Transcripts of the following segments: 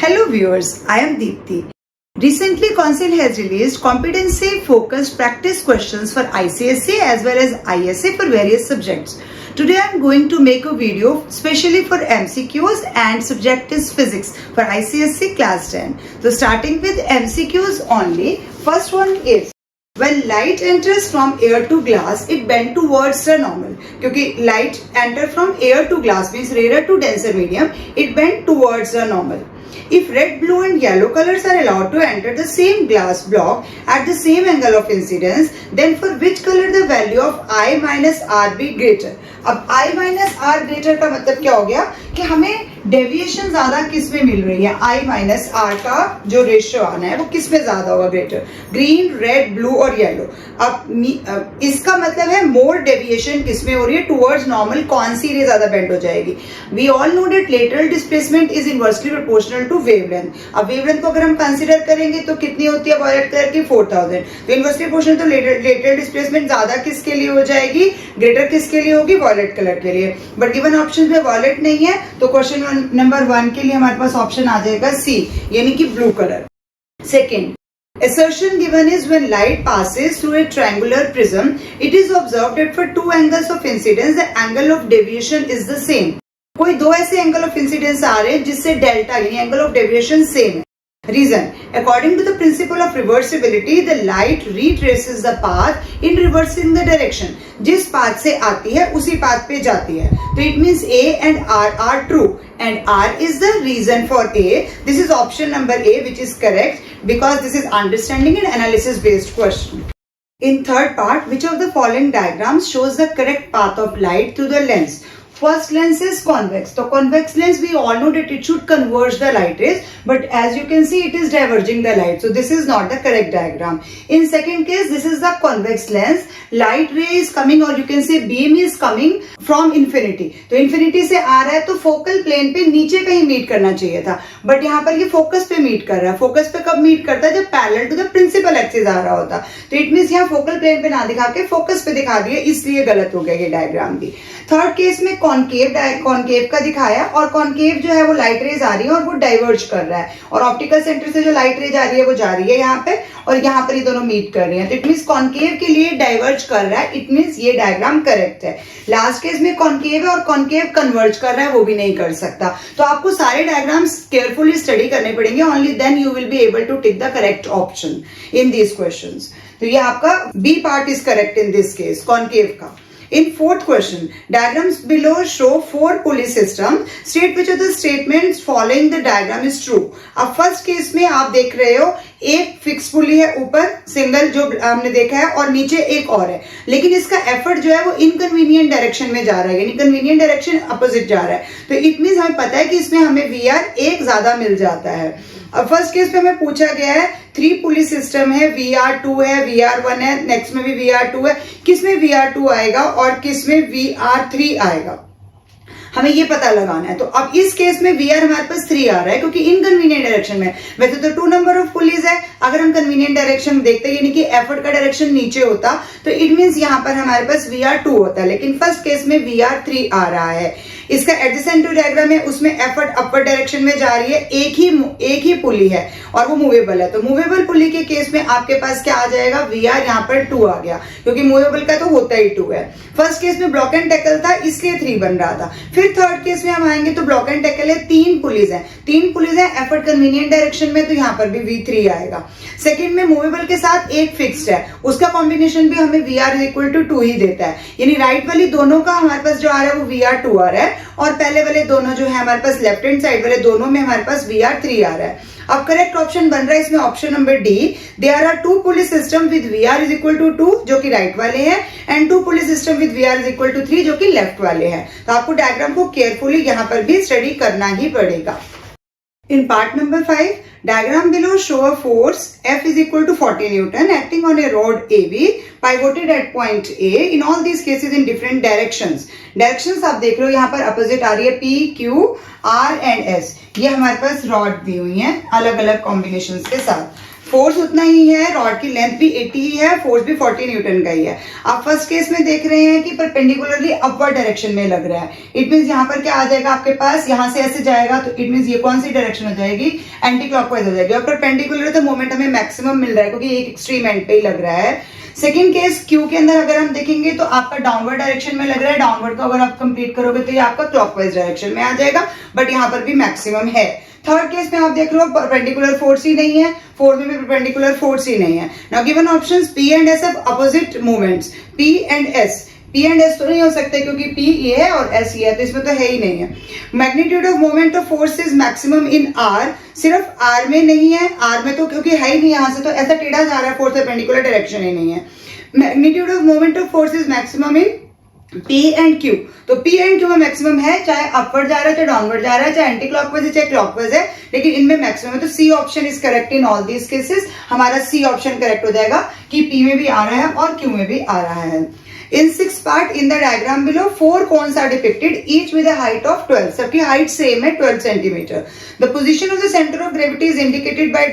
Hello viewers, I am Deepthi. Recently, Council has released competency-focused practice questions for ICSE as well as ISA for various subjects. Today I am going to make a video specially for MCQs and subject is physics for ICSE class 10. So starting with MCQs only, first one is when light enters from air to glass, it bend towards the normal. क्योंकि light enter from air to glass means rarer to denser medium, it bend towards the normal. If red, blue and yellow colors are allowed to enter the same glass block at the same angle of incidence, then for which color the value of I minus R be greater? अब I minus R greater का मतलब क्या हो गया कि हमें deviation ज्यादा किस में मिल रही है, I minus R का जो रेशियो आना है वो किस में ज्यादा होगा ग्रेटर, ग्रीन, रेड, ब्लू और येलो. अब इसका मतलब है मोर डेविएशन किस में हो रही है, टुवर्ड्स नॉर्मल कौन सी रे ज्यादा बेंड हो जाएगी. We all know that lateral displacement is inversely proportional to wavelength. अब वेवलेंथ को अगर हम कंसीडर करेंगे तो कितनी होती है वायलेट कलर की 4000. तो इनवर्सली प्रोपोर्शनल तो लेटरल डिस्प्लेसमेंट ज्यादा किसके लिए हो जाएगी, ग्रेटर किसके लिए होगी, वायलेट कलर के लिए. बट गिवन ऑप्शन में वायलेट नहीं है तो क्वेश्चन नंबर 1 के लिए हमारे पास ऑप्शन आ जाएगा सी, यानी कि blue colour. Second assertion given is when light passes through a triangular prism, it is observed that for two angles of incidence the angle of deviation is the same. कोई दो ऐसे angle of incidence आ रहे हैं जिससे delta यानी angle of deviation same है. Reason: according to the principle of reversibility, the light retraces the path in reversing the direction. जिस path से आती है उसी पाथ पे जाती है. तो it means A and R are true and R is the reason for A. This is option number A, which is correct because this is understanding and analysis based question. In third part, which of the following diagrams shows the correct path of light through the lens? First lens is convex. So convex lens, we all know that it should converge the light rays, but as you can see, it is diverging the light. So this is not the correct diagram. In second case, this is the convex lens. Light ray is coming, or you can say beam is coming from infinity. तो infinity से आ रहा है तो focal plane पे नीचे कहीं meet करना चाहिए था, but यहाँ पर ये focus पे meet कर रहा है. Focus पे कब meet करता है, जब parallel to the principal axis आ रहा होता. तो it means यहाँ focal plane पे ना दिखा के focus पे दिखा दिए, इसलिए गलत हो गया ये डायग्राम भी. थर्ड केस में कॉनकेव का दिखाया और कॉनकेव जो है वो लाइट रेज आ रही है और वो डाइवर्ज कर रहा है, और ऑप्टिकल सेंटर से जो लाइट रेज आ रही है वो जा रही है यहाँ पे और यहाँ पर ये दोनों मीट कर रही हैं. तो इट मींस कॉनकेव के लिए डाइवर्ज कर रहा है, इट मींस ये डायग्राम करेक्ट है. लास्ट केस में कॉनकेव है और कॉनकेव कन्वर्ज कर रहा है, वो भी नहीं कर सकता. तो आपको सारे डायग्राम्स केयरफुली स्टडी करने पड़ेंगे, only then you will be able to tick the correct option in these questions. तो ये आपका B part is correct in this case, concave का. In fourth question, diagrams below show 4 pulley systems. State which of the statements following the diagram is true. अब first case में आप देख रहे हो एक फिक्स पुली है ऊपर सिंगल जो हमने देखा है और नीचे एक और है, लेकिन इसका एफर्ट जो है वो इनकन्वीनियंट डायरेक्शन में जा रहा है, यानी कन्वीनियंट डायरेक्शन अपोजिट जा रहा है. तो इट मींस हमें पता है कि इसमें हमें VR एक ज्यादा मिल जाता है. अब फर्स्ट केस पे हमें पूछा गया है 3 पुली सिस्टम है, VR2 है, VR1 है, नेक्स्ट में भी VR2 है, किसमें VR2 आएगा और किसमें VR3 आएगा, हमें ये पता लगाना है. तो अब इस केस में VR हमारे पास 3 आ रहा है क्योंकि इनकन्वीनियंट डायरेक्शन में. वैसे तो 2 नंबर ऑफ पुलीज है, अगर हम कन्वीनियंट डायरेक्शन देखते यानी कि एफर्ट का डायरेक्शन नीचे होता तो इट मींस यहाँ पर हमारे पास VR2 होता है, लेकिन फर्स्ट केस में VR3 आ रहा है. इसका एडजेसेंट डायग्राम है, उसमें एफर्ट अपर डायरेक्शन में जा रही है, एक ही पुली है और वो मूवेबल है. तो मूवेबल पुली के केस में आपके पास क्या आ जाएगा, VR यहाँ पर 2 आ गया क्योंकि मूवेबल का तो होता ही 2 है. फर्स्ट केस में ब्लॉक एंड टैकल था इसलिए 3 बन रहा था. फिर थर्ड केस में हम आएंगे तो ब्लॉक एंड टैकल है, 3 पुलीज है, एफर्ट कन्वीनियंट डायरेक्शन में, तो यहाँ पर भी V3 आएगा. सेकेंड में मूवेबल के साथ एक फिक्स्ड है, उसका कॉम्बिनेशन भी हमें VR इक्वल टू 2 ही देता है, यानी राइट वाली दोनों का हमारे पास जो आ रहा है वो VR2 आ रहा है और पहले वाले दोनों जो है हमारे पास लेफ्ट हैंड साइड वाले दोनों में हमारे पास VR3 आ रहा है. अब करेक्ट ऑप्शन बन रहा है इसमें option number D. There are 2 pulley system with VR is equal to 2 जो कि राइट वाले हैं and 2 pulley system with VR is equal to 3 जो कि लेफ्ट वाले हैं. तो आपको डायग्राम को केयरफुली यहाँ पर भी स्टडी करना ही पड़ेगा. In part number 5, diagram below show a force F is equal to 40 Newton acting on a rod AB pivoted at point A. In all these cases in different directions. Directions आप देख रहे हो यहाँ पर opposite आ रही है P, Q, R and S. ये हमारे पास रॉड दी हुई हैं अलग अलग कॉम्बिनेशंस के साथ. फोर्स उतना ही है, रॉड की लेंथ भी 80 ही है, फोर्स भी 40 न्यूटन का ही है। आप फर्स्ट केस में देख रहे हैं कि परपेंडिकुलरली अपवर्ड डायरेक्शन में लग रहा है। इट मींस यहाँ पर क्या आ जाएगा आपके पास, यहाँ से ऐसे जाएगा तो इट मींस ये कौन सी डायरेक्शन हो जाएगी, एंटी क्लॉकवाइज हो जाएगी। और परपेंडिकुलर तो मोमेंट हमें मैक्सिमम मिल रहा है क्योंकि एक एक्सट्रीम एंड पे ही लग रहा है। सेकेंड केस क्यू के अंदर अगर हम देखेंगे तो आपका डाउनवर्ड डायरेक्शन में लग रहा है, डाउनवर्ड का अगर आप कंप्लीट करोगे तो ये आपका क्लॉकवाइज डायरेक्शन में आ जाएगा, बट यहाँ पर भी मैक्सिमम है। थर्ड केस में आप देख रहे हो परपेंडिकुलर फोर्स ही नहीं है, फोर्थ में भी परपेंडिकुलर फोर्स ही नहीं है। Now given options P and S have opposite movements, P and S, P and S तो नहीं हो सकते क्योंकि P ये है और S ये है, तो इसमें तो है ही नहीं है। Magnitude of moment of force is maximum in R, सिर्फ R में नहीं है, R में तो क्योंकि है ही नहीं, यहाँ से तो ऐसा टेढ़ा जा रहा है, फोर्स परपेंडिकुलर डायरेक्शन ही नहीं है। Magnitude of moment of force is maximum in P and Q, तो P एंड Q में मैक्सिमम है, चाहे अपवर्ड जा रहा है चाहे डाउनवर्ड जा रहा है, चाहे एंटी क्लॉकवाइज है चाहे क्लॉकवाइज है, लेकिन इनमें मैक्सिमम है। तो C option is correct in all these cases, हमारा C ऑप्शन करेक्ट हो जाएगा कि P में भी आ रहा है और Q में भी आ रहा है। In 6 part in the diagram below, 4 cones are depicted, each with a height of 12. सबकी हाइट सेम है 12 centimeter. The position of the center of gravity is indicated by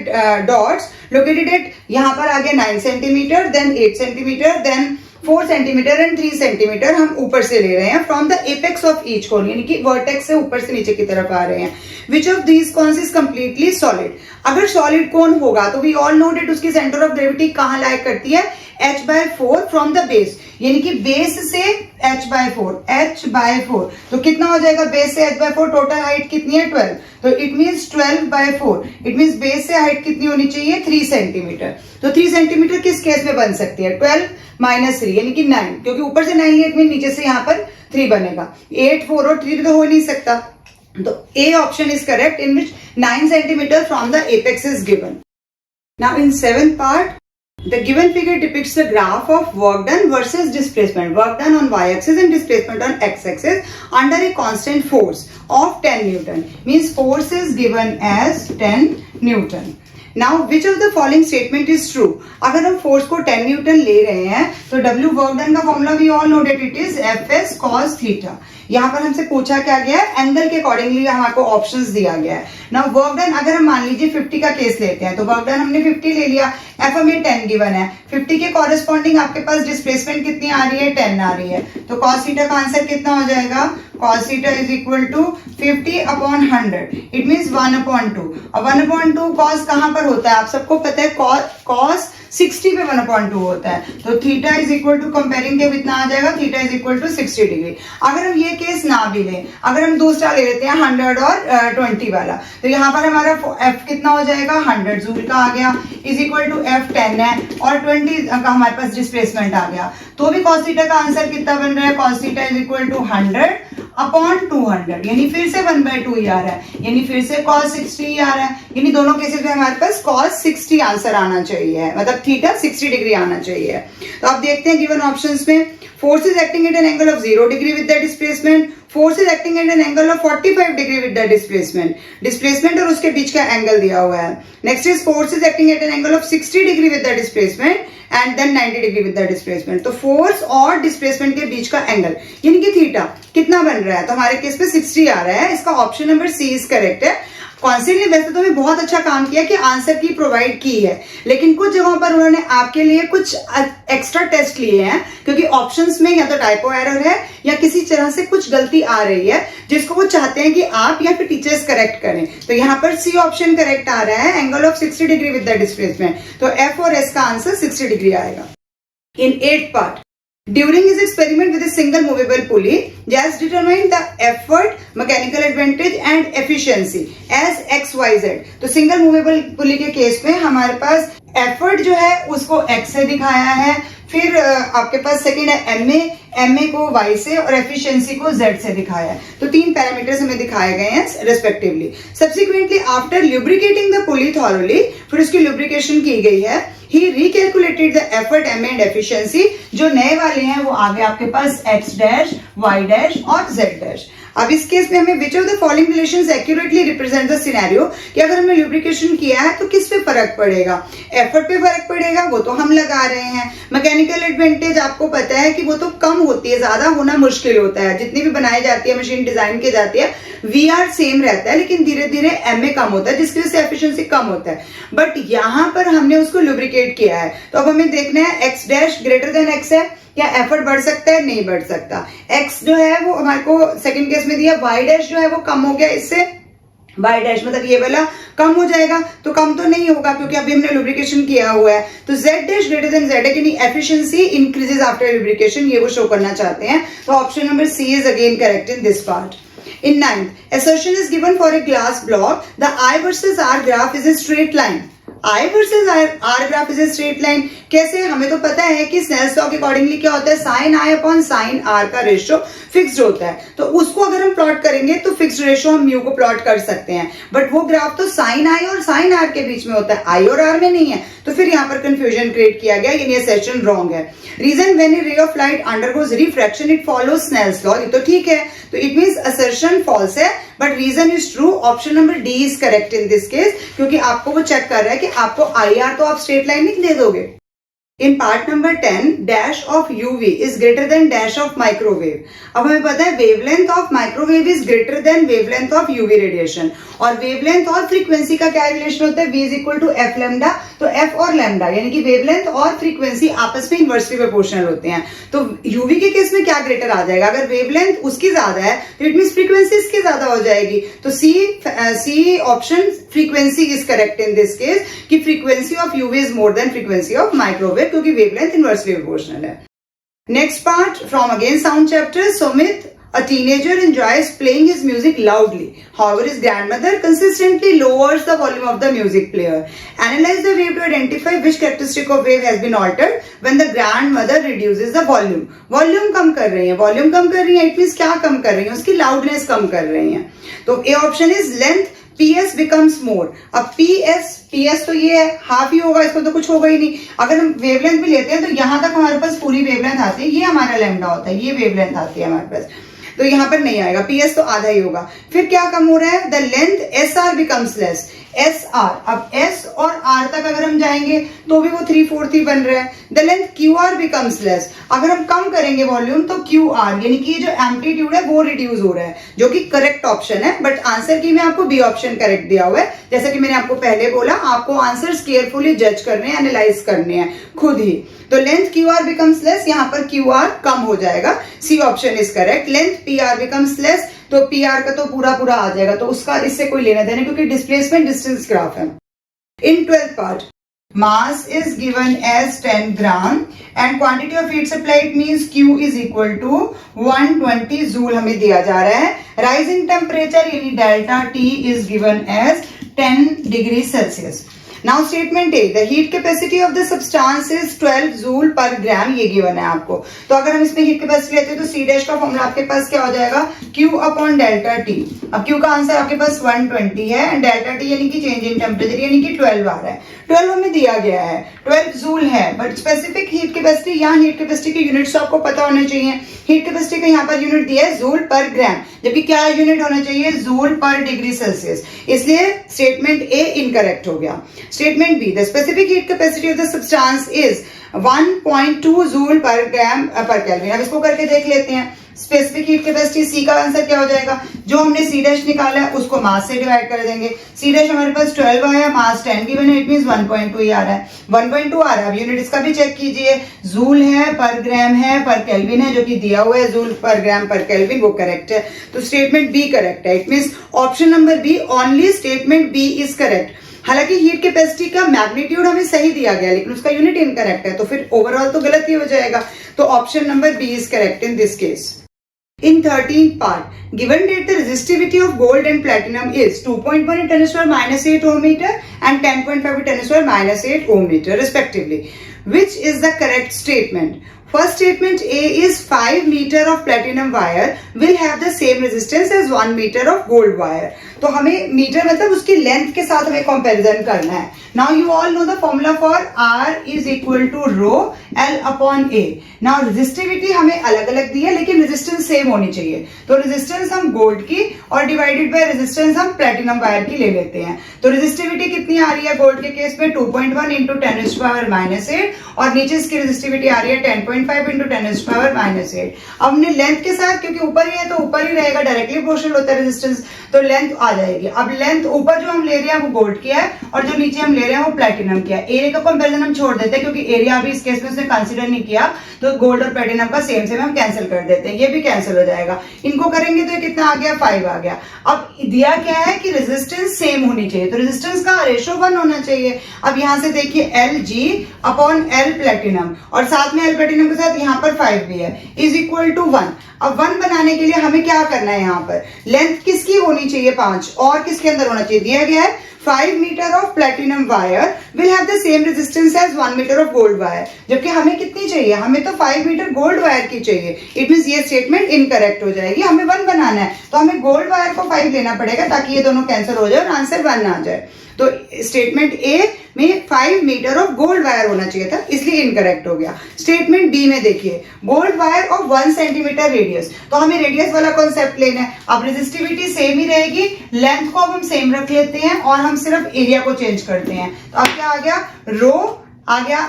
dots located at, यहाँ पर आ गया 9 centimeter, then 8 centimeter, then 4 centimetre and 3 centimetre हम ऊपर से ले रहे हैं from the apex of each cone, यानी कि वर्टेक्स से ऊपर से नीचे की तरफ आ रहे हैं। Which of these cons is completely solid, अगर सॉलिड कोन होगा तो वी ऑल नो डेट उसकी सेंटर ऑफ ग्रेविटी कहां लाइक करती है, h/4 फ्रॉम द बेस, यानी कि बेस से h/4, तो कितना हो जाएगा बेस से h/4, टोटल हाइट कितनी है 12, तो it means 12/4, it means base से हाइट कितनी होनी चाहिए 3 सेंटीमीटर। तो 3 सेंटीमीटर किस केस में बन सकती है, 12 - 3 यानी कि 9, क्योंकि ऊपर से 9 लिया इट मीन नीचे से यहाँ पर 3 बनेगा, 8, 4 और 3 तो हो नहीं सकता, तो A option is correct in which 9 centimetre from the apex is given. Now in 7th part, the given figure depicts the graph of work done versus displacement, work done on y-axis and displacement on x-axis under a constant force of 10 Newton, means force is given as 10 Newton. Now which of the following statement is true, अगर हम force को 10 Newton ले रहे हैं तो W work done का formula we all know that it is Fs cos theta. यहाँ पर हमसे पूछा क्या गया है, एंगल के अकॉर्डिंगली हमको ऑप्शंस दिया गया है। नाउ वर्क डन अगर हम मान लीजिए 50 का केस लेते हैं तो वर्क डन हमने 50 ले लिया, F हमें 10 गिवन है, 50 के कॉरेस्पॉन्डिंग आपके पास डिस्प्लेसमेंट कितनी आ रही है 10 आ रही है, तो cos थीटा का आंसर कितना हो जाएगा, cos theta is equal to 50/100, it means 1/2। और 1/2 cos कहां पर होता है, आप सबको पता है cos 60 पे 1/2 होता है, तो theta is equal to comparing के कितना आ जाएगा, theta is equal to 60 degree. अगर हम ये केस ना भी लें, अगर हम दूसरा ले लेते हैं 100 और 20 वाला, तो यहाँ पर हमारा f कितना हो जाएगा 100 जूल का आ गया, इज इक्वल टू f 10 है और 20 का हमारे पास डिस्प्लेसमेंट आ गया, तो भी cos थीटा का आंसर कितना बन रहा है, cos theta is equal to 100/200, यानी फिर से 1/2 ही आ रहा है, यानी फिर से cos 60 ही आ रहा है, यानी दोनों केसेस में हमारे पास cos 60 आंसर आना चाहिए, मतलब थीटा 60 डिग्री आना चाहिए। तो आप देखते हैं गिवन ऑप्शंस में, force is acting at an angle of 0 degree with the displacement, force is acting at an angle of 45 degree with the displacement, displacement और उसके बीच का एंगल दिया हुआ है। Next is force is acting at an angle of 60 degree with the displacement and then 90 degree with the displacement, तो force और displacement के बीच का एंगल यानी कि थीटा कितना बन रहा है, तो हमारे केस में 60 आ रहा है, इसका option number C is correct है। कौंसिल ने वैसे तो हमें बहुत अच्छा काम किया कि आंसर की प्रोवाइड की है, लेकिन कुछ जगहों पर उन्होंने आपके लिए कुछ एक्स्ट्रा टेस्ट लिए हैं, क्योंकि ऑप्शंस में या तो टाइपो एरर है या किसी तरह से कुछ गलती आ रही है जिसको वो चाहते हैं कि आप या फिर टीचर्स करेक्ट करें। तो यहाँ पर सी ऑप्शन करेक्ट आ रहा है, angle of 60 degree with the displacement, तो एफ और एस का आंसर 60 डिग्री आएगा। इन 8th part, during his experiment with a single movable pulley, Jas determined the effort, mechanical advantage and efficiency as x, y, z. तो single movable pulley के case में हमारे पास effort जो है उसको x से दिखाया है, फिर आपके पास सेकेंड है MA को y से और एफिशिएंसी को z से दिखाया है, तो 3 पैरामीटर्स हमें दिखाए गए हैं respectively. Subsequently after lubricating the pulley thoroughly, फिर उसकी ल्यूब्रिकेशन की गई है, ही recalculated the effort, MA and efficiency, जो नए वाले हैं वो आ गए आपके पास x डैश, y डैश और z डैश। अब इस केस में हमें which of the following relations accurately represent the scenario कि अगर हमने लुब्रिकेशन किया है तो किस पे फर्क पड़ेगा, एफर्ट पे फर्क पड़ेगा, वो तो हम लगा रहे हैं। मैकेनिकल एडवांटेज आपको पता है कि वो तो कम होती है, ज्यादा होना मुश्किल होता है। जितनी भी बनाई जाती है मशीन डिजाइन की जाती है वीआर सेम रहता है, लेकिन धीरे धीरे एमए कम होता है जिसकी वजह से एफिशिएंसी कम होता है। बट यहां पर हमने उसको लुब्रिकेट किया है, तो अब हमें देखना है x dash greater than x है, क्या एफर्ट बढ़ सकता है, नहीं बढ़ सकता। एक्स जो है वो हमारे को सेकंड केस में दिया, वाई डैश जो है वो कम हो गया इससे, वाई डैश मतलब ये वाला कम हो जाएगा, तो कम तो नहीं होगा क्योंकि अभी हमने लुब्रिकेशन किया हुआ है। तो Z dash greater than Z है, यानी एफिशिएंसी इंक्रीजेस आफ्टर लुब्रिकेशन, ये वो शो करना चाहते हैं। तो option number C is again correct in this part. In ninth, assertion is given for a glass block. The I versus R graph is a straight line. I versus R graph is a straight line. कैसे? हमें तो पता है कि Snell's law के accordingly क्या होता है, sine I upon sine R का रेशियो फिक्स्ड होता है। तो उसको अगर हम प्लॉट करेंगे तो फिक्स्ड रेशियो हम म्यू को प्लॉट कर सकते हैं, बट वो ग्राफ तो साइन I और साइन R के बीच में होता है, I और R में नहीं है। तो फिर यहाँ पर कंफ्यूजन क्रिएट किया गया, यानी असर्शन रॉन्ग है। Reason when a ray of light undergoes refraction it follows Snell's law, ये तो ठीक है, तो इट मींस असर्शन फॉल्स है, but reason is true. Option number D is correct in this case, क्योंकि आपको वो चेक कर रहा है कि आपको IR तो आप स्ट्रेट लाइन नहीं दे दोगे। In part number 10, dash of UV is greater than dash of microwave. अब हमें पता है wavelength of microwave is greater than wavelength of UV radiation, और wavelength और frequency का क्या रिलेशन होता है, V is equal to F lambda। तो F और lambda यानी कि wavelength और frequency आपस में inversely proportional होते हैं। तो UV के केस में क्या ग्रेटर आ जाएगा, अगर wavelength उसकी ज्यादा है तो इट मीन फ्रीक्वेंसी इसकी ज्यादा हो जाएगी। तो C option frequency is correct in this case, कि frequency of UV is more than frequency of microwave, क्योंकि वेवलेंथ इनवर्सली प्रोपोर्शनल है। Next part from again sound chapter. Sumit, a teenager enjoys playing his music loudly. However, his grandmother consistently lowers the volume of the music player. Analyze the wave to identify which characteristic of wave has been altered when the grandmother reduces the volume. Volume कम कर रही है, volume कम कर रही है, it means क्या कम कर रही है, उसकी loudness कम कर रही है। तो A option is length PS becomes more। अब PS तो ये है, हाफ ही होगा, इसको तो कुछ होगा ही नहीं। अगर हम वेवलेंथ भी लेते हैं तो यहां तक हमारे पास पूरी वेवलेंथ आती है, ये हमारा लैम्डा होता है, ये वेवलेंथ आती है हमारे पास, तो यहां पर नहीं आएगा, PS तो आधा ही होगा। फिर क्या कम हो रहा है, the length SR becomes less, SR, अब S और R तक अगर हम जाएंगे तो भी वो 3/4 ही बन रहा है। The length QR becomes less, अगर हम कम करेंगे वॉल्यूम तो QR यानी कि जो एम्पलीट्यूड है वो रिड्यूस हो रहा है, जो कि करेक्ट ऑप्शन है। बट आंसर की में आपको बी ऑप्शन करेक्ट दिया हुआ है। जैसा कि मैंने आपको पहले बोला, आपको आंसर्स केयरफुली जज करने हैं, एनालाइज करने हैं खुद ही। तो लेंथ QR बिकम्स लेस, यहाँ पर QR कम हो जाएगा, C option is correct. Length PR becomes less, तो PR का तो पूरा पूरा आ जाएगा, तो उसका इससे कोई लेना देना, क्योंकि डिस्प्लेसमेंट डिस्टेंस ग्राफ है। इन 12th part, mass is given as 10 gram and quantity of heat supplied means Q is equal to 120 joule हमें दिया जा रहा है। Rising temperature यानी delta T is given as 10 degrees Celsius. Now statement A, the heat capacity of the substance is 12 joule per gram, ये given है आपको। तो अगर हम इसमें हीट कैपेसिटी लेते हैं तो C डैश का फॉर्मूला आपके पास क्या हो जाएगा, Q अपॉन डेल्टा T। अब Q का आंसर आपके पास 120 है एंड डेल्टा T यानी कि चेंज इन टेम्परेचर यानी कि 12 आ रहा है। 12 हमें दिया गया है, 12 जूल है, बट स्पेसिफिक हीट कैपेसिटी, यहाँ हीट कैपेसिटी के यूनिट्स आपको पता होने चाहिए। हीट कैपेसिटी का यहाँ पर यूनिट दिया है जूल पर ग्राम, जबकि क्या यूनिट होना चाहिए, जूल पर डिग्री सेल्सियस। इसलिए स्टेटमेंट ए इनकरेक्ट हो गया। Statement B, the specific heat capacity of the substance is 1.2 joule per gram पर केल्विन। अब इसको करके देख लेते हैं। स्पेसिफिक हीट कैपेसिटी, सी का आंसर क्या हो जाएगा, जो हमने सी डैश निकाला है उसको मास से डिवाइड कर देंगे। सी डैश हमारे पास 12 आया, मास 10 गिवन है, इट मींस 1.2 ही आ रहा है, 1.2 आ रहा है। अब यूनिट इसका भी चेक कीजिए, जूल है, पर ग्राम है, पर केल्विन है, जो कि दिया हुआ है जूल पर ग्राम पर केल्विन, वो करेक्ट है। तो स्टेटमेंट बी करेक्ट है। It means option number B, only statement B is correct. हालांकि हीट कैपेसिटी का मैग्नीट्यूड हमें सही दिया गया, लेकिन उसका यूनिट इनकरेक्ट है, तो फिर ओवरऑल तो गलत ही हो जाएगा। तो option number B is correct in this case. In 13th part, given that the resistivity of gold and platinum is 2.1 × 10⁻⁸ ohm meter and 10.5 × 10⁻⁸ ohm meter respectively, which is the correct statement? First statement A is 5 meter of platinum wire will have the same resistance as 1 meter of gold wire. तो हमें metre मतलब उसकी length के साथ हमें comparison करना है। Now you all know the formula for R is equal to rho L upon A। Now resistivity हमें अलग अलग दी है लेकिन रेजिस्टेंस सेम होनी चाहिए, तो रेजिस्टेंस हम गोल्ड की और डिवाइडेड बाय रेजिस्टेंस हम प्लेटिनम वायर की ले लेते हैं। तो रेजिस्टिविटी कितनी आ रही है गोल्ड के केस में 2.1 इंटू 10⁻⁻8 और नीचे इसकी रेजिस्टिविटी आ रही है 10.5 इंटू 10⁻⁸। अब हमने लेंथ के साथ, क्योंकि ऊपर ही है तो ऊपर ही रहेगा, डायरेक्टली प्रोपोर्शनल होता है रेजिस्टेंस, तो लेंथ आ जाएगी। अब लेंथ ऊपर जो हम ले रहे हैं वो गोल्ड की है और जो नीचे हम ले रहे हैं वो प्लेटिनम की है। एरिया का कंपैरिजन हम छोड़ देते हैं क्योंकि एरिया अभी इस केस में उसने कंसीडर नहीं किया, तो गोल्ड और प्लेटिनम का सेम सेम हम कैंसिल कर देते हैं, ये भी कैंसिल हो जाएगा। इनको करेंगे तो ये कितना आ गया 5 आ गया। अब दिया क्या है कि रेजिस्टेंस सेम होनी चाहिए, तो रेजिस्टेंस का रेशो 1 होना चाहिए। अब यहां से देखिए Lg अपॉन L प्लेटिनम और साथ में L प्लेटिनम के साथ यहाँ पर 5 भी है इज इक्वल टू 1। अब 1 बनाने के लिए हमें क्या करना है, यहाँ पर लेंथ किसकी होनी चाहिए 5 और किसके अंदर होना चाहिए, दिया गया है 5 metre of platinum wire will have the same resistance as 1 metre of gold wire, जबकि हमें कितनी चाहिए, हमें तो 5 मीटर गोल्ड वायर की चाहिए। इट मींस ये स्टेटमेंट इनकरेक्ट हो जाएगी, हमें 1 बनाना है तो हमें गोल्ड वायर को 5 लेना पड़ेगा ताकि ये दोनों कैंसिल हो जाए और आंसर 1 आ जाए। तो स्टेटमेंट ए में 5 मीटर ऑफ गोल्ड वायर होना चाहिए था, इसलिए इनकरेक्ट हो गया। स्टेटमेंट बी में देखिए gold wire of 1 centimetre radius, तो हमें रेडियस वाला कॉन्सेप्ट लेना है। अब रेजिस्टिविटी सेम ही रहेगी, लेंथ को अब हम सेम रख लेते हैं और हम सिर्फ एरिया को चेंज करते हैं। तो अब क्या आ गया, रो आ गया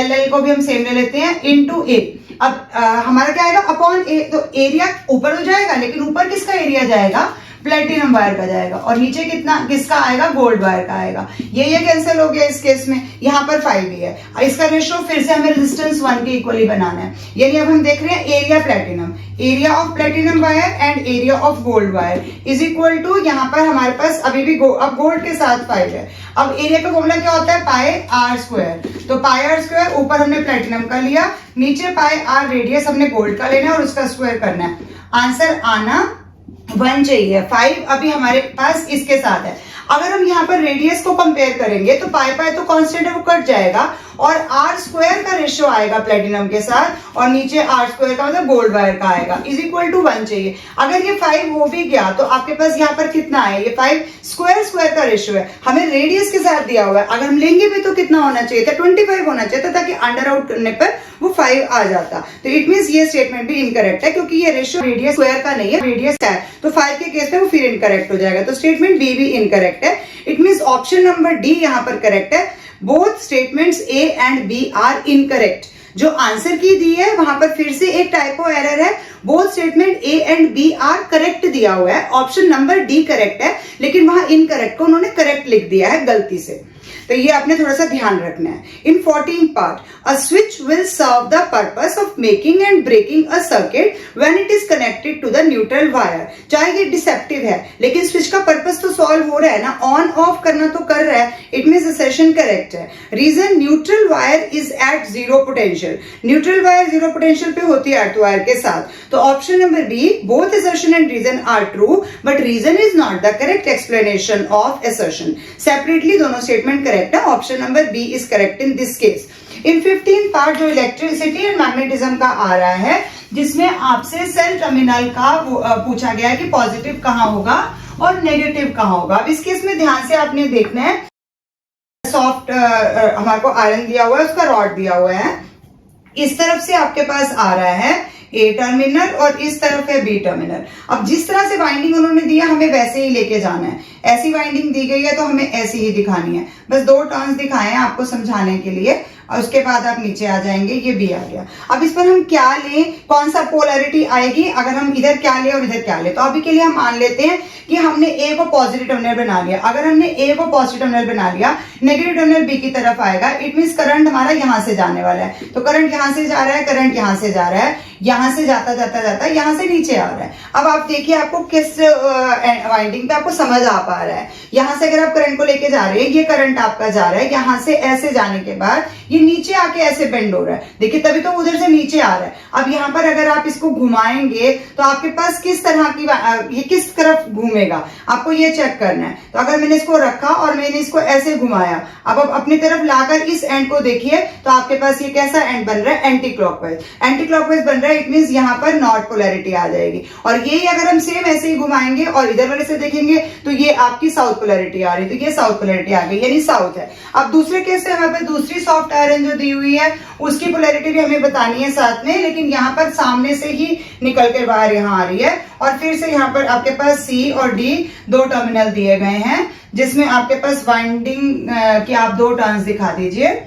L को भी हम सेम ले लेते हैं इनटू A। अब हमारा क्या आएगा अपॉन A, तो एरिया ऊपर हो जाएगा लेकिन ऊपर किसका एरिया जाएगा, प्लेटिनम वायर का जाएगा और नीचे कितना किसका आएगा, गोल्ड वायर का आएगा। ये कैंसिल हो गया इस केस में, यहाँ पर 5 ही है। इसका रेशियो फिर से हमें रेजिस्टेंस 1 के इक्वली बनाना है, यानी अब हम देख रहे हैं area platinum, area of platinum wire and area of gold wire is equal to, यहाँ पर हमारे पास अभी भी अब गोल्ड के साथ 5 है। अब एरिया का फॉर्मूला क्या होता है, पाई आर स्क्वायर, तो पाई आर स्क्वायर ऊपर हमने प्लेटिनम का लिया, नीचे पाई आर रेडियस हमने गोल्ड का लेना है और उसका स्क्वायर करना है। आंसर आना 1 चाहिए, 5 अभी हमारे पास इसके साथ है। अगर हम यहाँ पर रेडियस को कंपेयर करेंगे तो पाई पाई तो कांस्टेंट है वो कट जाएगा और आर स्क्वायर का रेशियो आएगा प्लेटिनम के साथ और नीचे आर स्क्वायर का मतलब गोल्ड वायर का आएगा इज इक्वल टू 1 चाहिए। अगर ये 5 हो भी गया तो आपके पास यहाँ पर कितना है, ये 5 स्क्वायर का रेशियो है, हमें रेडियस के साथ दिया हुआ है। अगर हम लेंगे भी तो कितना होना चाहिए था, 25 होना चाहिए था ताकि अंडर आउट करने पर वो 5 आ जाता। तो इट मींस ये स्टेटमेंट भी इनकरेक्ट है क्योंकि ये रेशियो रेडियस स्क्वायर का नहीं है, रेडियस का है, तो 5 के केस में वो फिर इनकरेक्ट हो जाएगा। तो स्टेटमेंट बी भी इनकरेक्ट है। It means option number D यहाँ पर करेक्ट है। Both statements A and B are incorrect. जो आंसर की दी है वहां पर फिर से एक टाइपो एरर है। Both statement A and B are correct दिया हुआ है, ऑप्शन नंबर डी करेक्ट है, लेकिन वहां इनकरेक्ट को उन्होंने करेक्ट लिख दिया है गलती से। तो ये आपने थोड़ा सा ध्यान रखना है। In 14 part, a switch will serve the purpose of making and breaking a circuit when it is connected to the neutral wire. चाहे ये डिसेप्टिव है लेकिन स्विच का पर्पस तो सॉल्व हो रहा है ना, ऑन ऑफ करना तो कर रहा है, इट मींस असर्शन करेक्ट है। Reason, neutral wire is at 0 potential, neutral wire 0 potential पे होती है अर्थ वायर के साथ। तो option number B, both assertion and reason are true but reason is not the correct explanation of assertion. Separately दोनों statement correct है, option number B is correct in this case. In 15 part जो electricity and magnetism का आ रहा है, जिसमें आपसे cell terminal का पूछा गया है कि पॉजिटिव कहां होगा और नेगेटिव कहां होगा। अब इस केस में ध्यान से आपने देखना है, सॉफ्ट हमारे को आयरन दिया हुआ है, उसका रॉड दिया हुआ है, इस तरफ से आपके पास आ रहा है ए टर्मिनल और इस तरफ है बी टर्मिनल। अब जिस तरह से वाइंडिंग उन्होंने दिया हमें वैसे ही लेके जाना है। ऐसी वाइंडिंग दी गई है तो हमें ऐसी ही दिखानी है। बस 2 टर्न्स दिखाए हैं आपको समझाने के लिए और उसके बाद आप नीचे आ जाएंगे, ये भी आ गया। अब इस पर हम क्या लें, कौन सा पोलैरिटी आएगी, अगर हम इधर क्या लें और इधर क्या लें। तो अभी के लिए हम मान लेते हैं कि हमने ए को पॉजिटिव टर्मिनल बना लिया। अगर हमने ए को पॉजिटिव टर्मिनल बना लिया, नेगेटिव टर्मिनल बी की तरफ आएगा, इट मींस करंट हमारा यहां से जाने वाला है। तो करंट यहां से जा रहा है, करंट यहां से जा रहा है, यहां से जाता जाता जाता यहां से नीचे आ रहा है। अब आप देखिए आपको किस वाइंडिंग पे आपको समझ आ पा रहा है। यहां से अगर आप करंट को लेके जा रहे हैं, ये करंट आपका जा रहा है, यहां से ऐसे जाने के बाद ये नीचे आके ऐसे बेंड हो रहा है, देखिए तभी तो उधर से नीचे आ रहा है। अब यहाँ पर अगर आप इसको घुमाएंगे तो आपके पास किस तरह की ये किस तरफ घूमेगा आपको ये चेक करना है। तो अगर मैंने इसको रखा और मैंने इसको ऐसे घुमाया, अब आप अपनी तरफ लाकर इस एंड को देखिए तो आपके पास ये कैसा एंड बन रहा है, एंटी क्लॉकवाइज। एंटी क्लॉकवाइज बन रहा है रहा है, इट मींस यहाँ पर नॉर्थ पोलैरिटी आ जाएगी। और यही अगर हम सेम ऐसे ही घुमाएंगे और इधर वाले से देखेंगे तो ये आपकी साउथ पोलैरिटी आ रही है, तो ये साउथ पोलैरिटी आ गई, यानी साउथ है। अब दूसरे केस से हमें दूसरी सॉफ्ट आयरन जो दी हुई है उसकी पोलैरिटी भी हमें बतानी है साथ में, लेकिन यहाँ पर सामने से ही निकल के बाहर यहाँ आ रही है। और फिर से यहाँ पर आपके पास सी और डी दो टर्मिनल दिए गए हैं, जिसमें आपके पास वाइंडिंग की आप दो टर्न्स दिखा दीजिए।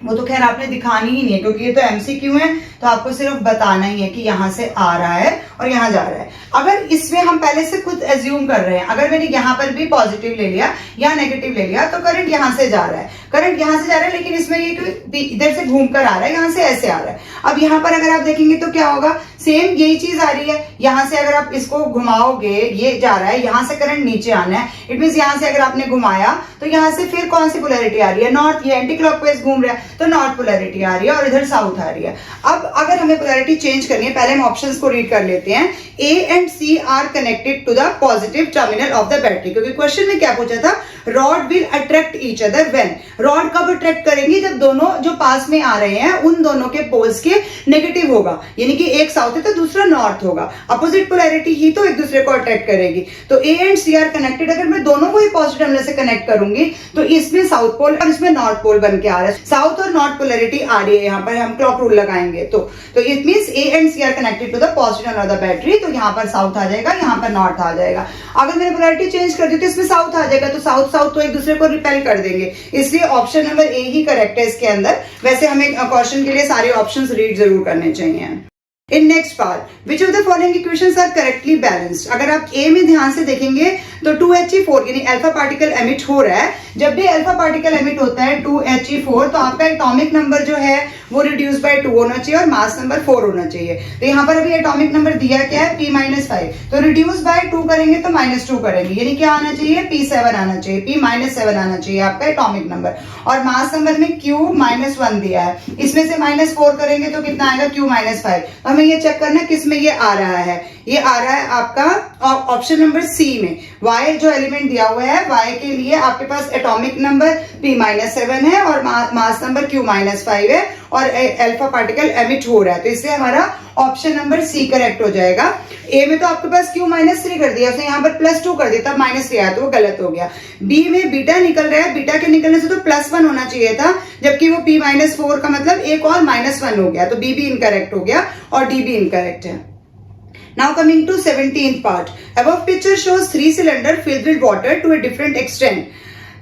वो तो खैर आपने दिखानी ही नहीं है क्योंकि ये तो एमसीक्यू है, तो आपको सिर्फ बताना ही है कि यहाँ से आ रहा है और यहाँ जा रहा है। अगर इसमें हम पहले से खुद एज्यूम कर रहे हैं, अगर मैंने यहाँ पर भी पॉजिटिव ले लिया या नेगेटिव ले लिया, तो करंट यहाँ से जा रहा है, करंट यहाँ से जा रहा है, लेकिन इसमें ये इधर से घूम कर आ रहा है, यहाँ से ऐसे आ रहा है। अब यहाँ पर अगर आप देखेंगे तो क्या होगा, सेम यही चीज आ रही है। यहाँ से अगर आप इसको घुमाओगे, ये जा रहा है, यहाँ से करंट नीचे आना है, इट मीन यहाँ से अगर आपने घुमाया तो यहाँ से फिर कौन सी पोलैरिटी आ रही है, नॉर्थ। ये एंटी क्लॉकवाइज घूम रहा है तो नॉर्थ पोलैरिटी आ रही है और इधर साउथ आ रही है। अब अगर हमें पोलैरिटी चेंज करनी है, पहले हम ऑप्शंस को रीड कर लेते हैं। A and C are connected to the positive terminal of the battery, क्योंकि क्वेश्चन में क्या पूछा था, rod will attract each other when. Rod कब अट्रैक्ट करेंगी, जब दोनों जो पास में आ रहे हैं उन दोनों के पोल्स के नेगेटिव होगा, यानी कि एक साउथ है तो दूसरा नॉर्थ होगा। अपोजिट पोलैरिटी ही तो एक दूसरे को अट्रैक्ट करेगी। तो A and C are connected, अगर मैं दोनों को ही पॉजिटिव टर्मिनल से कनेक्ट करूंगी तो इसमें साउथ पोल और इसमें नॉर्थ पोल बन के आ रहा है। साउथ और नॉर्थ पोलैरिटी आ रही है, यहाँ पर हम क्लॉक रूल लगाएंगे तो it means A and C are connected to the positive terminal of the battery. तो यहाँ पर साउथ आ जाएगा, यहाँ पर नॉर्थ आ जाएगा। अगर मैंने पोलैरिटी चेंज कर दी तो इसमें साउथ आ जाएगा, तो साउथ साउथ तो एक दूसरे को रिपेल कर देंगे, इसलिए option number A he correct है इसके अंदर। वैसे हमें क्वेश्चन के लिए सारे ऑप्शंस रीड जरूर करने चाहिए। In next part, which of the following equations are correctly balanced? अगर आप A में ध्यान से देखेंगे तो 2He4 यानी अल्फा पार्टिकल एमिट हो रहा है। जब भी अल्फा पार्टिकल एमिट होता है 2He4, तो आपका एटॉमिक नंबर जो है वो रिड्यूस बाय 2 होना चाहिए और मास नंबर 4 होना चाहिए। तो यहाँ पर अभी एटॉमिक नंबर दिया क्या है, P-5, तो रिड्यूस बाय 2 करेंगे तो -2 करेंगे, यानी क्या आना चाहिए, P7 आना चाहिए, P-7 आना चाहिए आपका एटॉमिक नंबर। और मास नंबर में Q-1 दिया है, इसमें से -4 करेंगे तो कितना आएगा, Q-5। तो हमें ये चेक करना किस में ये आ रहा है, ये आ रहा है आपका ऑप्शन नंबर सी में। Y जो एलिमेंट दिया हुआ है, Y के लिए आपके पास एटॉमिक नंबर P-7 है और मास नंबर Q-5 है और अल्फा पार्टिकल एमिट हो रहा है, तो इसलिए हमारा ऑप्शन नंबर सी करेक्ट हो जाएगा। ए में तो आपके पास Q-3 कर दिया, उसने यहाँ पर +2 कर दिया, तब -3 आया तो वो गलत हो गया। बी में बीटा निकल रहा है, बीटा के निकलने से तो +1 होना चाहिए था, जबकि वो P-4 का मतलब एक और -1 हो गया, तो बी भी इनकरेक्ट हो गया और डी भी इनकरेक्ट है। Now coming to 17th part. Above picture shows 3 cylinder filled with water to a different extent.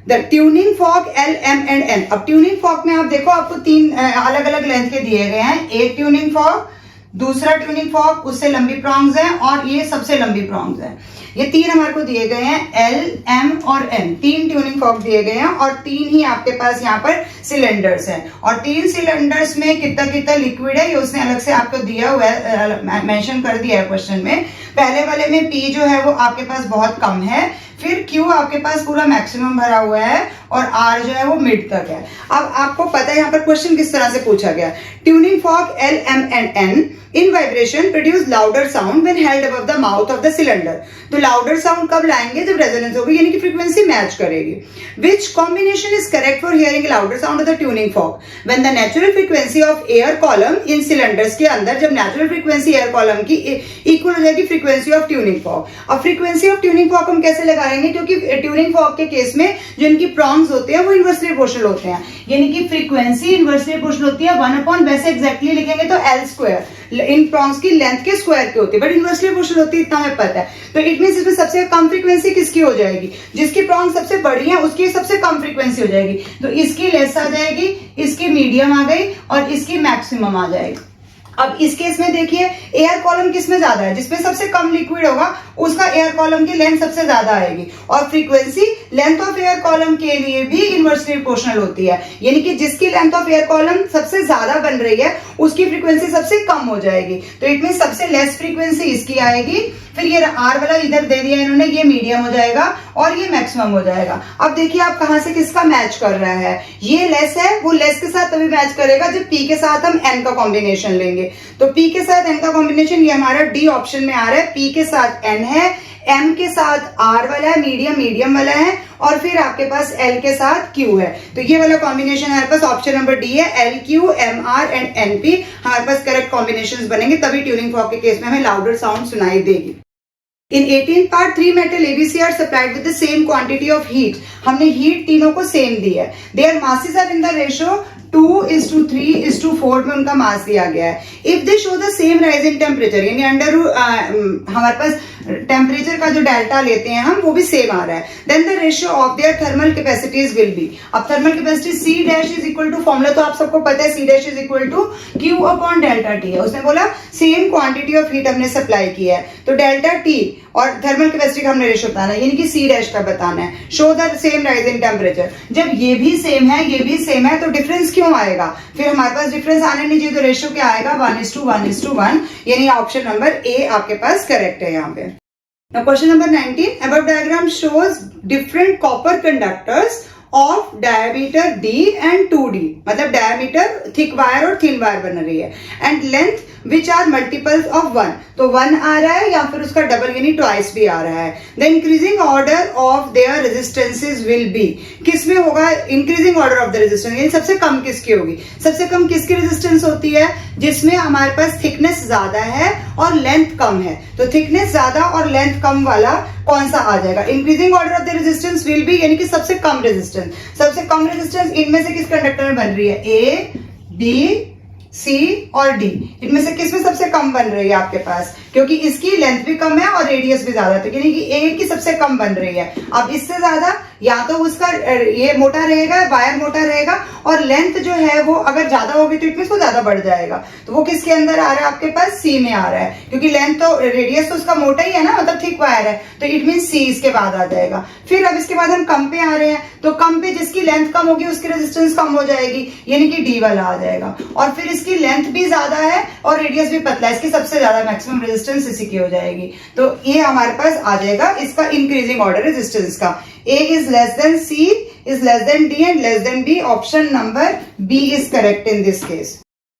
The tuning fork L, M and N. अब tuning fork में आप देखो आपको 3 अलग अलग लेंथ के दिए गए हैं। एक tuning fork, दूसरा ट्यूनिंग फॉर्क, उससे लंबी प्रॉन्ग्स हैं और ये सबसे लंबी प्रॉन्ग्स हैं। ये 3 हमारे को दिए गए हैं, L, M और N, 3 ट्यूनिंग फॉर्क दिए गए हैं और 3 ही आपके पास यहाँ पर सिलेंडर्स हैं। और 3 सिलेंडर्स में कितना कितना लिक्विड है ये उसने अलग से आपको दिया हुआ है, मेंशन कर दिया है क्वेश्चन में। पहले वाले में P जो है वो आपके पास बहुत कम है, फिर Q आपके पास पूरा मैक्सिमम भरा हुआ है और R जो है वो मिड तक है। अब आपको पता है यहाँ पर क्वेश्चन किस तरह से पूछा गया, tuning fork L, M and N in vibration produce louder sound when held above the mouth of the cylinder। तो लाउडर साउंड कब लाएंगे, जब रेजोनेंस होगी, यानी कि फ्रीक्वेंसी मैच करेगी। Which combination is correct for hearing louder sound of the tuning fork? When the natural frequency of air column in cylinders के अंदर जब नेचुरल फ्रीक्वेंसी एयर कॉलम की इक्वल हो जाएगी फ्रीक्वेंसी ऑफ ट्यूनिंग फॉर्क। अब frequency of tuning fork हम कैसे लगाएंगे, क्योंकि ट्यूनिंग फॉर्क के केस में जो इनकी प्रॉन्ग्स होते हैं वो इनवर्सली प्रोपोर्शनल होते हैं, यानी कि फ्रीक्वेंसी इनवर्सली प्रोपोर्शनल होती है 1/, वैसे एग्जैक्टली लिखेंगे तो L², इन प्रॉन्ग्स की लेंथ के स्क्वायर की होती है, बट इनवर्सली प्रोपोर्शनल होती है, इतना हमें पता है। तो इट मींस इसमें सबसे कम फ्रीक्वेंसी किसकी हो जाएगी, जिसकी प्रॉन्ग सबसे बड़ी है उसकी सबसे कम फ्रीक्वेंसी हो जाएगी। तो इसकी लेस आ जाएगी, इसकी मीडियम आ गई और इसकी मैक्सिमम आ जाएगी। अब इस केस में देखिए एयर कॉलम किसमें ज्यादा है, जिसमें सबसे कम लिक्विड होगा उसका एयर कॉलम की लेंथ सबसे ज्यादा आएगी और frequency length of air column के लिए भी इनवर्सली प्रोपोर्शनल होती है, यानी कि जिसकी लेंथ ऑफ एयर कॉलम सबसे ज्यादा बन रही है उसकी फ्रीक्वेंसी सबसे कम हो जाएगी। तो इट मीन सबसे लेस फ्रीक्वेंसी इसकी आएगी, फिर ये आर वाला इधर दे दिया इन्होंने, ये मीडियम हो जाएगा और ये मैक्सिमम हो जाएगा। अब देखिए आप कहां से किसका मैच कर रहा है, ये लेस है, वो लेस के साथ तभी मैच करेगा जब पी के साथ हम एन का कॉम्बिनेशन लेंगे। तो पी के साथ एन का कॉम्बिनेशन ये हमारा डी ऑप्शन में आ रहा है, पी के साथ एन है, M के साथ R वाला है, मीडियम वाला है, और फिर आपके पास L के साथ Q है। तो ये वाला कॉम्बिनेशन हमारे पास ऑप्शन नंबर डी है, LQ, MR एंड NP हमारे पास करेक्ट कॉम्बिनेशंस बनेंगे, तभी ट्यूनिंग फॉर्क के केस में हमें लाउडर साउंड सुनाई देगी। In 18th part, 3 metal ABC are supplied with the same quantity of heat. हमने हीट तीनों को सेम दी है। Their masses are in the ratio 2:3:4 में उनका मास दिया गया है। If they show the same rise in temperature, यानी हमारे पास टेम्परेचर का जो डेल्टा लेते हैं हम, वो भी सेम आ रहा है, then the ratio of their thermal capacities will be. अब thermal capacity C dash is equal to, formula तो आप सबको पता है, C dash is equal to Q upon delta T है। उसने बोला सेम क्वांटिटी ऑफ हीट हमने सप्लाई की है, तो डेल्टा T और थर्मल कैपेसिटी का हमने रेशियो बताना है, यानी कि C डैश का बताना है। Show the same rise in temperature. जब ये भी सेम है, ये भी सेम है, तो डिफरेंस क्यों आएगा? फिर हमारे पास डिफरेंस आने नहीं चाहिए, तो रेशियो क्या आएगा? 1:1:1, यानी ऑप्शन नंबर ए आपके पास करेक्ट है यहाँ पे। Now question number 19, above diagram shows different copper conductors of diameter D and 2D, मतलब diameter thick wire और thin wire बन रही है, and length which are multiples of 1, तो 1 आ रहा है या फिर उसका डबल यानी ट्वाइस भी आ रहा है। The increasing order of their resistances will be, किस में होगा increasing order of the resistance, यानी सबसे कम किसकी होगी? सबसे कम किसकी रेजिस्टेंस होती है? जिसमें हमारे पास थिकनेस ज्यादा है और लेंथ कम है, तो थिकनेस ज्यादा और लेंथ कम वाला कौन सा आ जाएगा? Increasing order of the resistance will be, यानी कि सबसे कम रेजिस्टेंस। सबसे कम रेजिस्टेंस इनमें से किस कंडक्टर में बन रही है? A, B, C और D, इनमें से किसमें सबसे कम बन रही है आपके पास? क्योंकि इसकी लेंथ भी कम है और रेडियस भी ज्यादा है, तो यानी कि A की सबसे कम बन रही है। अब इससे ज्यादा या तो उसका ये मोटा रहेगा, वायर मोटा रहेगा, और लेंथ जो है वो अगर ज्यादा होगी तो इट मींस वो ज्यादा बढ़ जाएगा, तो वो किसके अंदर आ रहा है आपके पास? C में आ रहा है, क्योंकि लेंथ तो रेडियस तो उसका मोटा ही है ना, मतलब थिक वायर है, तो इट मींस C इसके बाद आ जाएगा। फिर अब इसके बाद हम कम पे आ रहे हैं, तो कम पे जिसकी लेंथ कम होगी उसकी रेजिस्टेंस कम हो जाएगी, यानी कि D वाला आ जाएगा। और फिर इसकी लेंथ भी ज्यादा है और रेडियस भी पतला है, इसकी सबसे ज्यादा मैक्सिमम रेजिस्टेंस इसी की हो जाएगी, तो ये हमारे पास आ जाएगा इसका इंक्रीजिंग ऑर्डर रेजिस्टेंस का। A is less than C, is less than D and less than B. Option number B is correct in this case.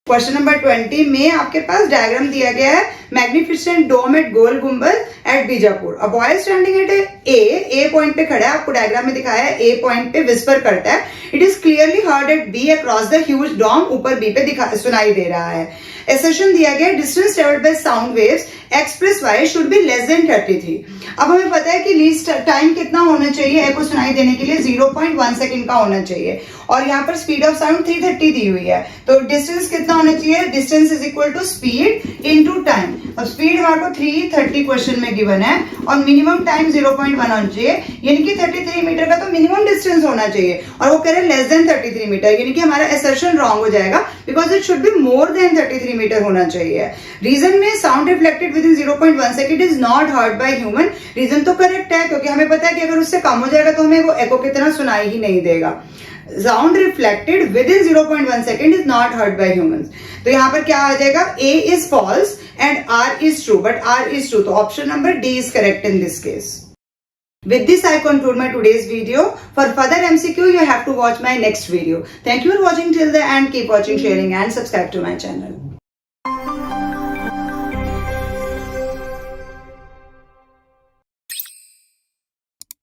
Question number 20 में आपके पास डायग्राम दिया गया है, magnificent dome at Gol Gumbad at Bijapur. A boy standing at a point पे खड़ा है, आपको diagram में दिखाया है ए पॉइंट पे विस्पर करता है। It is clearly heard at B across the huge dome, ऊपर बी पे सुनाई दे रहा है। एसेशन दिया गया, distance travelled by sound waves x plus y should be less than 33। अब हमें पता है कि लीस्ट टाइम कितना होना चाहिए ए को सुनाई देने के लिए? 0.1 सेकंड का होना चाहिए, और यहाँ पर स्पीड ऑफ साउंड 330 दी हुई है, तो डिस्टेंस कितना होना चाहिए? Distance is equal to speed into time. अब स्पीड हमारे को 330 क्वेश्चन में गिवन है, और मिनिमम टाइम 0.1 होना चाहिए, यानी कि 33 मीटर का तो मिनिमम डिस्टेंस होना चाहिए, और वो कह रहे लेस देन 33 मीटर, यानी कि हमारा असर्शन रॉन्ग हो जाएगा, because it should be more than 33 metre होना चाहिए। रीजन में sound reflected within 0.1 second is not heard by human, reason तो करेक्ट है, क्योंकि हमें पता है कि अगर उससे कम हो जाएगा तो हमें वो एको की तरह सुनाई ही नहीं देगा। Sound reflected within 0.1 second is not heard by humans, तो यहाँ पर क्या आ जाएगा? A is false and R is true, but R is true, तो option number D is correct in this case. With this, I conclude my today's video. For further MCQ, you have to watch my next video. Thank you for watching till the end. Keep watching, sharing, and subscribe to my channel.